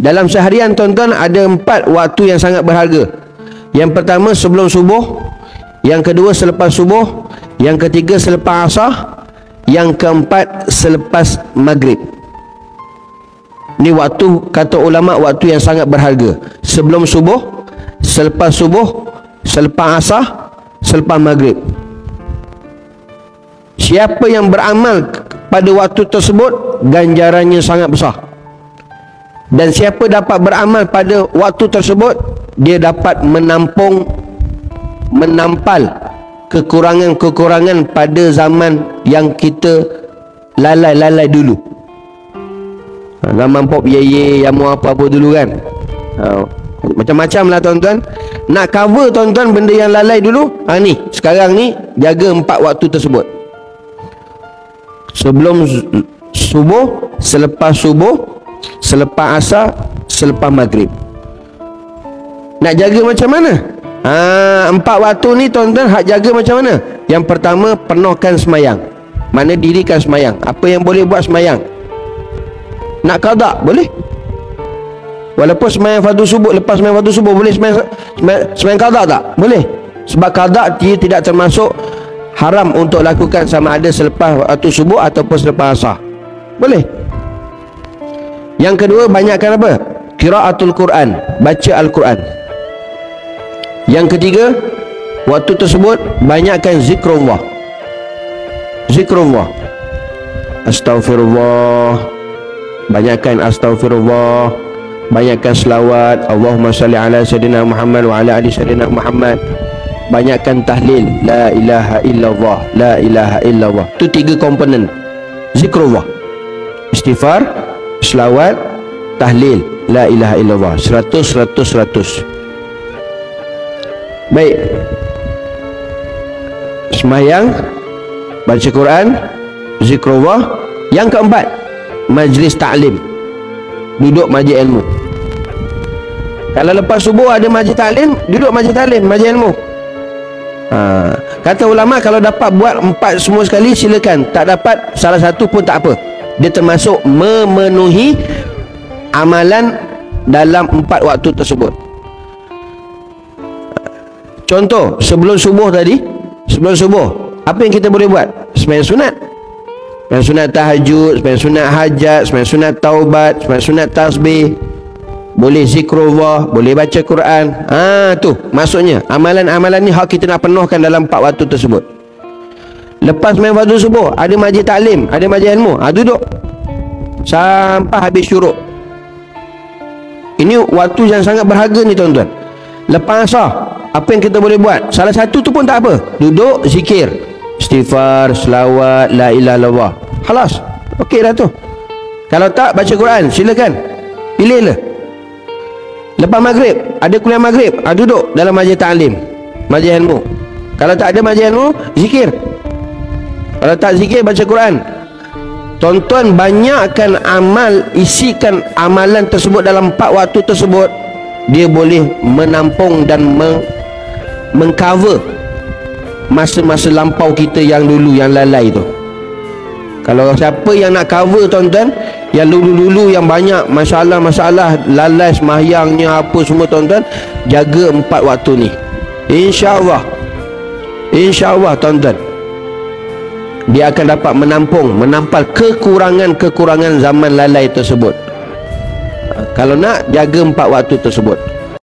Dalam seharian tuan-tuan ada 4 waktu yang sangat berharga. Yang pertama sebelum subuh, yang kedua selepas subuh, yang ketiga selepas asar, yang keempat selepas maghrib. Ni waktu, kata ulama, waktu yang sangat berharga. Sebelum subuh, selepas subuh, selepas asar, selepas maghrib. Siapa yang beramal pada waktu tersebut, ganjarannya sangat besar. Dan siapa dapat beramal pada waktu tersebut, dia dapat menampal kekurangan-kekurangan pada zaman yang kita lalai dulu. Zaman pop ye yang mau apa-apa dulu kan. Macam-macam lah tuan-tuan. Nak cover tuan-tuan benda yang lalai dulu, ni sekarang ni jaga 4 waktu tersebut. Sebelum subuh, selepas subuh, selepas asar, selepas maghrib. Nak jaga macam mana? 4 waktu ni tuan-tuan hak jaga macam mana? Yang pertama, penuhkan semayang. Mana dirikan semayang. Apa yang boleh buat semayang. Nak qada boleh. Walaupun semayang fardu subuh, lepas semayang fardu subuh boleh semayang qada tak? Boleh. Sebab qada dia tidak termasuk haram untuk lakukan sama ada selepas waktu subuh ataupun selepas asar. Boleh. Yang kedua, banyakkan apa? Qiraatul Quran, baca Al-Quran. Yang ketiga, waktu tersebut banyakkan zikrullah. Zikrullah. Astaghfirullah. Banyakkan astaghfirullah. Banyakkan selawat. Allahumma salli ala sayyidina Muhammad wa ala ali sayyidina Muhammad. Banyakkan tahlil. La ilaha illallah. La ilaha illallah. Itu 3 komponen zikrullah. Istighfar, selawat, tahlil, la ilaha illallah. 100. Baik. Semayang, baca Quran, zikrullah. Yang keempat, majlis ta'lim. Duduk majlis ilmu. Kalau lepas subuh ada majlis ta'lim, duduk majlis ta'lim, majlis ilmu. Kata ulama, kalau dapat buat 4 semua sekali silakan. Tak dapat salah satu pun tak apa. Dia termasuk memenuhi amalan dalam 4 waktu tersebut. Contoh, sebelum subuh tadi, sebelum subuh, apa yang kita boleh buat? Sembahyang sunat. Sembahyang sunat tahajud, sembahyang sunat hajat, sembahyang sunat taubat, sembahyang sunat tasbih. Boleh zikrullah, boleh baca Quran. Tu maksudnya amalan-amalan ni hak kita nak penuhkan dalam 4 waktu tersebut. Lepas sembahyang fardu subuh, ada majlis taklim, ada majlis ilmu, duduk sampai habis syuruk. Ini waktu yang sangat berharga ni tuan-tuan. Lepas asar, apa yang kita boleh buat? Salah satu tu pun tak apa. Duduk zikir, istighfar, selawat, la ilaha illallah. Khalas, okey dah tu. Kalau tak, baca Quran, silakan. Pilihlah. Lepas maghrib, ada kuliah maghrib, duduk dalam majlis ta'lim, majlis ilmu. Kalau tak ada majlis ilmu, zikir. Kalau tak zikir, baca Quran. Tuan-tuan, banyakkan amal, isikan amalan tersebut dalam 4 waktu tersebut. Dia boleh menampung dan mengcover masa-masa lampau kita yang dulu, yang lalai tu. Kalau siapa yang nak cover tuan-tuan, yang dulu-dulu yang banyak masalah-masalah, lalai sembahyangnya apa semua tuan-tuan, jaga 4 waktu ni. InsyaAllah, InsyaAllah tuan-tuan, dia akan dapat menampal kekurangan-kekurangan zaman lalai tersebut. Kalau nak, jaga 4 waktu tersebut.